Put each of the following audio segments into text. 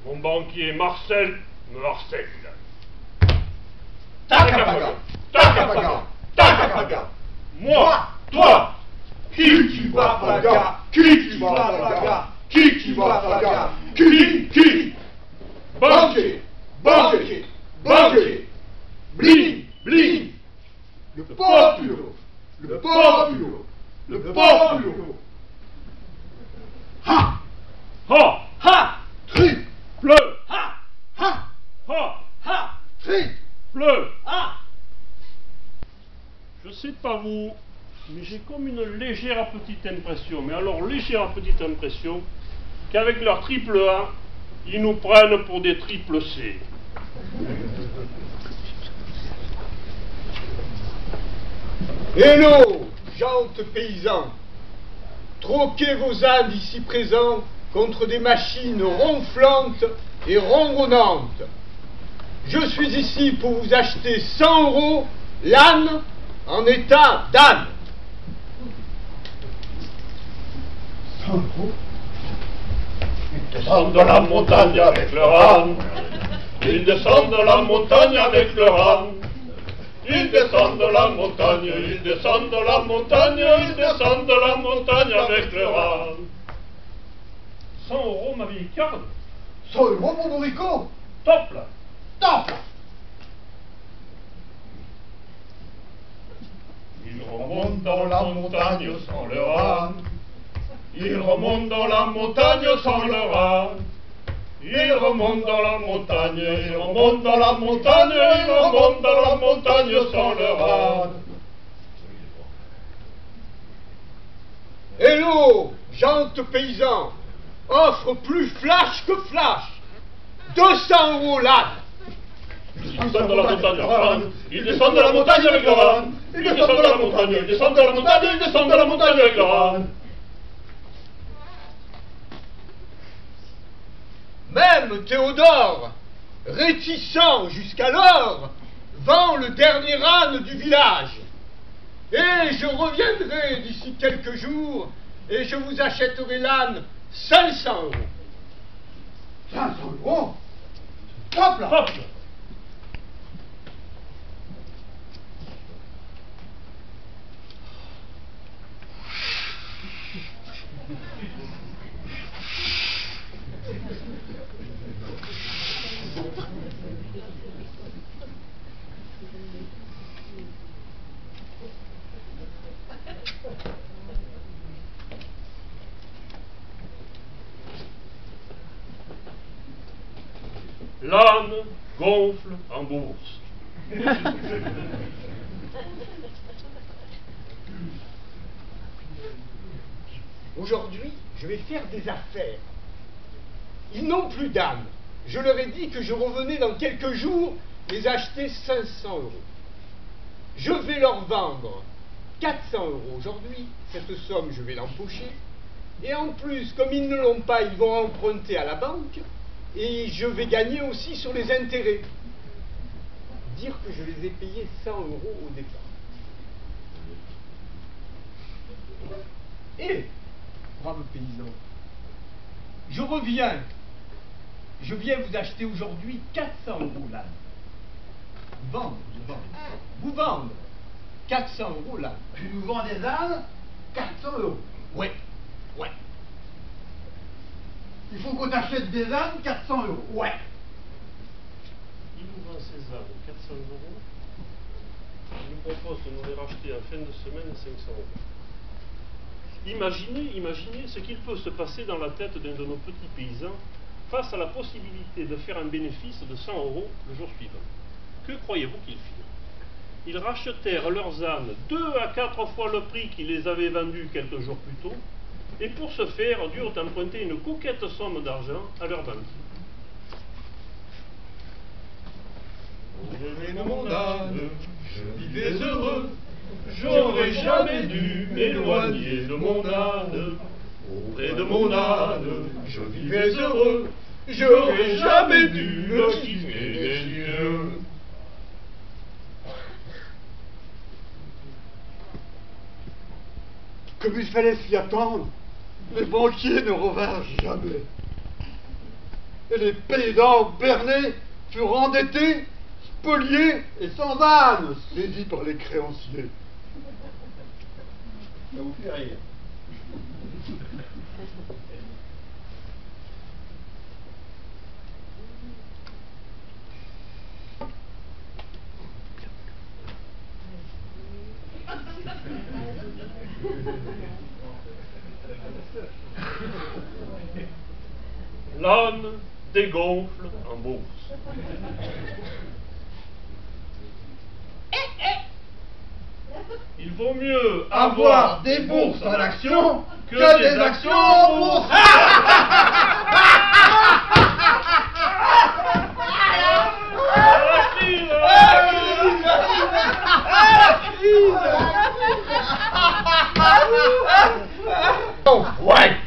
Mon banquier Marcel me harcèle. Takapaga, Takapaga, Takapaga. Moi, toi, Qui va paga, qui va paga, qui va paga, qui? Banquier, banquier, banquier. Bling, bling. Le populo, le populo, le populo. Ha, ha, ha, triple, ha, ha, ha, ha, triple, ha. Je sais pas vous, mais j'ai comme une légère petite impression, mais alors légère petite impression, qu'avec leur triple A, ils nous prennent pour des triple C. Hello, gentes paysans, troquez vos ânes ici présents contre des machines ronflantes et ronronnantes. Je suis ici pour vous acheter 100 € l'âne en état d'âne. 100 €? Ils descendent de la montagne avec leur âne. Ils descendent de la montagne avec leur âne. Ils descendent de la montagne, ils descendent de la montagne, ils descendent de la montagne avec leur âne. 100 € ma vieille carne. 100 € mon bourricot. Top là. Top. Ils remontent dans la montagne sans leur âne. Ils remontent dans la montagne sans leur âne. Ils remontent dans la montagne, ils remontent dans la montagne, ils remontent dans la montagne sans leur âne. Hello, gentes paysans, offre plus flash que flash. 200 € l'âne. Ils descendent de la montagne avec leur âne. Ils descendent de la montagne avec leur âne. Ils descendent de la montagne, ils descendent de la montagne, ils descendent de la montagne avec leur âne. Même Théodore, réticent jusqu'alors, vend le dernier âne du village. Et je reviendrai d'ici quelques jours et je vous achèterai l'âne 500 €. 500 €? Hop là! Hop là. L'âne gonfle en bourse. Aujourd'hui, je vais faire des affaires. Ils n'ont plus d'âne. Je leur ai dit que je revenais dans quelques jours les acheter 500 €. Je vais leur vendre 400 € aujourd'hui. Cette somme, je vais l'empocher. Et en plus, comme ils ne l'ont pas, ils vont emprunter à la banque. Et je vais gagner aussi sur les intérêts. Dire que je les ai payés 100 € au départ. Et, brave paysan, je reviens. Je viens vous acheter aujourd'hui 400 € l'âne. Vendre, je vends. Vous vendre 400 € l'âne. Tu nous vends des ânes 400 €. Ouais, ouais, Il faut qu'on t'achète des ânes 400 €. ouais. Il nous vend ses ânes 400 €. Il nous propose de nous les racheter en fin de semaine 500 €. Imaginez ce qu'il peut se passer dans la tête d'un de nos petits paysans face à la possibilité de faire un bénéfice de 100 € le jour suivant. Que croyez-vous qu'ils firent? Ils rachetèrent leurs ânes 2 à 4 fois le prix qu'ils les avaient vendus quelques jours plus tôt, et pour ce faire durent emprunter une coquette somme d'argent à leur banquier. Au de mon âne, je vivais heureux, j'aurais jamais dû m'éloigner de mon âne. Auprès de mon âne, je vivais heureux, j'aurais jamais dû le quitter des yeux. Comme il fallait s'y attendre, les banquiers ne revinrent jamais. Et les paysans bernés furent endettés, spoliés et sans âne, saisis par les créanciers. Ça vous fait rire. L'âne dégonfle en bourse. Il vaut mieux Avoir des bourses en actions que des actions en bourse. Ouais.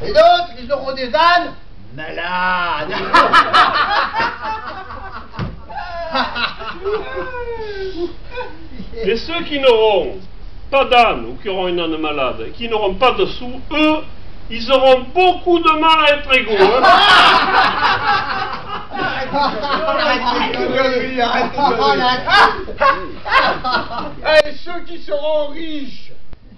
Et d'autres, ils auront des ânes malades. Et ceux qui n'auront pas d'âne ou qui auront une âne malade et qui n'auront pas de sous, eux, ils auront beaucoup de mal à être égaux. Et ceux qui seront riches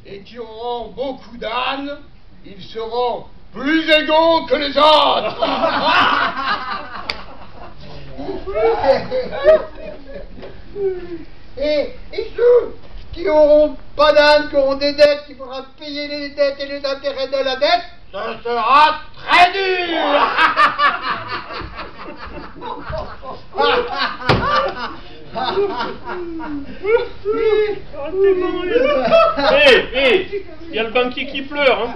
et qui auront beaucoup d'ânes, ils seront plus égaux que les autres. Et ceux qui auront pas d'âne, qui auront des dettes, qui faudra payer les dettes et les intérêts de la dette, ce sera très dur. Il y a le banquier qui pleure, hein,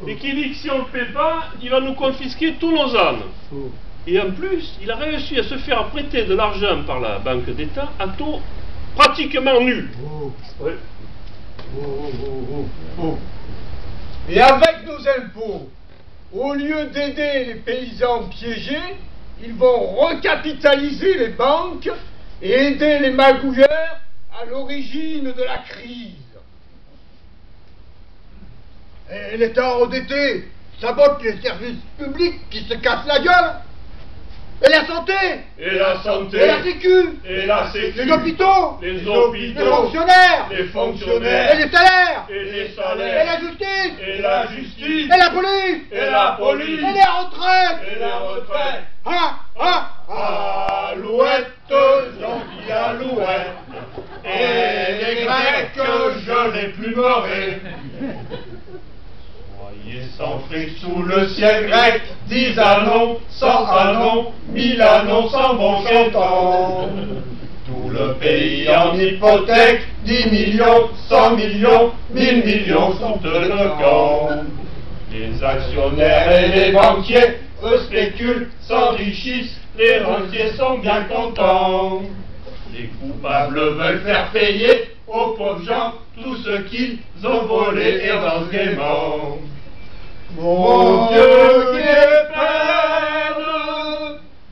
et qui dit que si on ne le fait pas, il va nous confisquer tous nos ânes. Et en plus, il a réussi à se faire prêter de l'argent par la Banque d'État à taux pratiquement nul. Oui. Et avec nos impôts, au lieu d'aider les paysans piégés, ils vont recapitaliser les banques et aider les magouilleurs à l'origine de la crise. Et l'État endetté sabote les services publics qui se cassent la gueule. Et la santé. Et la santé. Et la sécu. Et la sécu. Les hôpitaux. Les hôpitaux. Les fonctionnaires. Les fonctionnaires. Et les salaires. Et les Et salaires. la justice. Et la justice. Et la police. Et la police. Et les retraites. Et la retraite. Alouette, j'en dis alouette, et les Grecs, je les plumerai. Soyez sans fric sous le ciel grec, 10 anons, 100 anons, 1000 anons sans bon chantant. Tout le pays en hypothèque, 10 millions, 100 millions, 1000 millions sous le camp. Les actionnaires et les banquiers, eux spéculent, s'enrichissent, les rentiers sont bien contents. Les coupables veulent faire payer aux pauvres gens tout ce qu'ils ont volé et dansent gaiement. Mon Dieu, quelle peine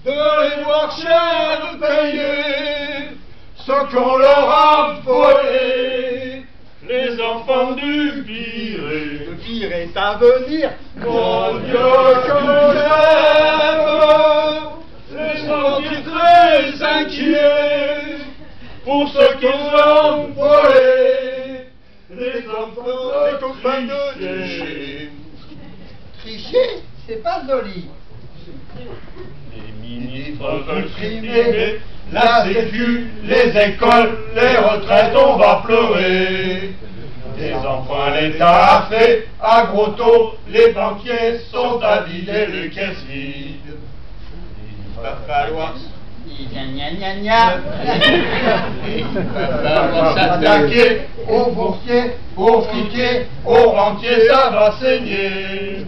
de les voir cher payer ce qu'on leur a volé, les enfants du pire. Le pire est à venir. Mon Dieu, que j'aime les sentir très inquiets pour ce qu'ils ont volé, les enfants trichés. la sécu, les écoles, les retraites, on va pleurer. Des emprunts l'État a fait à gros taux, les banquiers sont à vider les caisses vides. Il va falloir s'attaquer aux boursiers, aux friqués, aux rentiers, ça va saigner.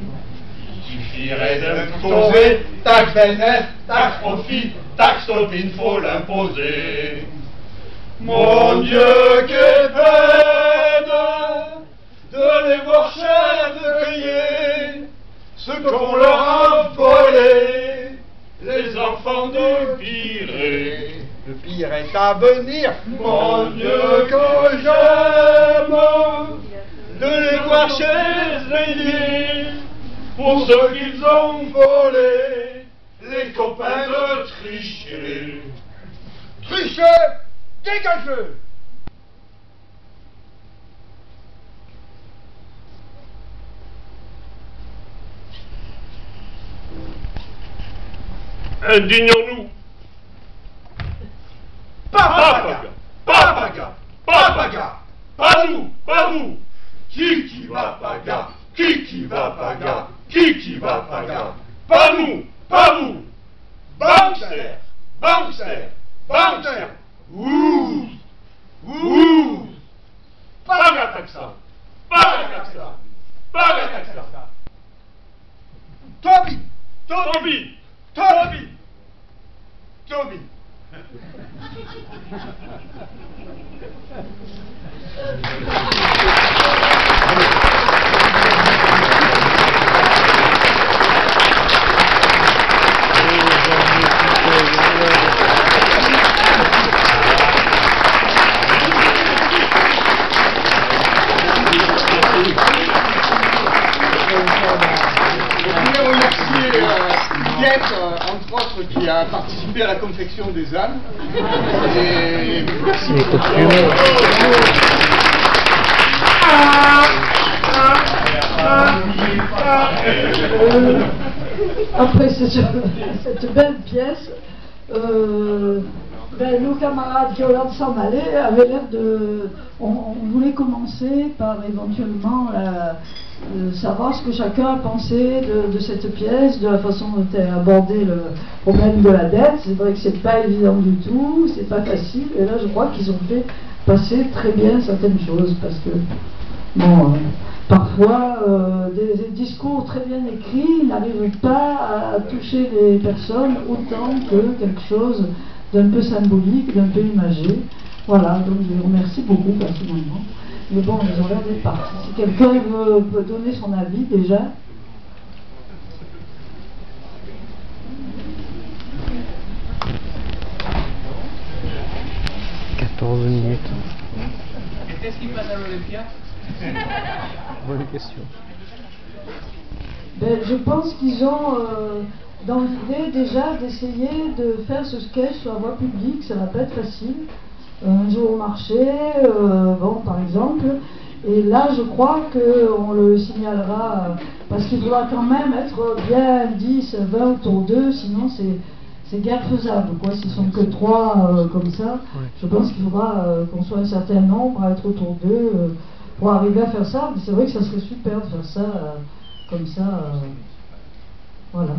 Il suffirait de sauver, taxe bénéfice, taxe profit, taxe tobine, faut l'imposer. Mon Dieu, quelle peine de les voir cher de payer ce qu'on leur a volé, les enfants du pire. Le pire est à venir, mon Dieu, que j'aime de les voir cher payer pour ce qu'ils ont volé, les copains de tricher. Tricher! Dégagez! Indignons-nous. Papaga! Papaga! Papaga! Pas nous, pas vous. Qui va paga? Qui va paga? Qui va paga? Pas nous, pas vous. Bankster! Bankster! Bankster! Ouh! Ouh! Paga taxa. Paga taxa. Paga taxa. Toby! Toby. Toby! Toby! Entre autres, qui a participé à la confection des ânes. Et merci Après cette belle pièce, nos camarades qui, au lieu de s'en aller, avaient l'air de... On voulait commencer par éventuellement savoir ce que chacun a pensé de cette pièce, de la façon dont elle a abordé le problème de la dette. C'est vrai que c'est pas évident du tout, c'est pas facile, et là je crois qu'ils ont fait passer très bien certaines choses, parce que, bon, parfois des discours très bien écrits n'arrivent pas à toucher les personnes autant que quelque chose d'un peu symbolique, d'un peu imagé. Voilà, donc je les remercie beaucoup personnellement. Mais bon, ils ont l'air d'être partis. Si quelqu'un veut donner son avis déjà. Minutes. Qu'est-ce qui passe à l'Olympia? Bonne question. Ben, je pense qu'ils ont dans l'idée déjà d'essayer de faire ce sketch sur la voie publique. Ça va pas être facile. Un jour au marché, bon, par exemple. Et là, je crois qu'on le signalera, parce qu'il faudra quand même être bien 10, 20 autour d'eux, sinon c'est guère faisable, quoi. S'ils sont que 3 comme ça, ouais. Je pense qu'il faudra qu'on soit un certain nombre à être autour d'eux pour arriver à faire ça. Mais c'est vrai que ça serait super de faire ça comme ça. Voilà.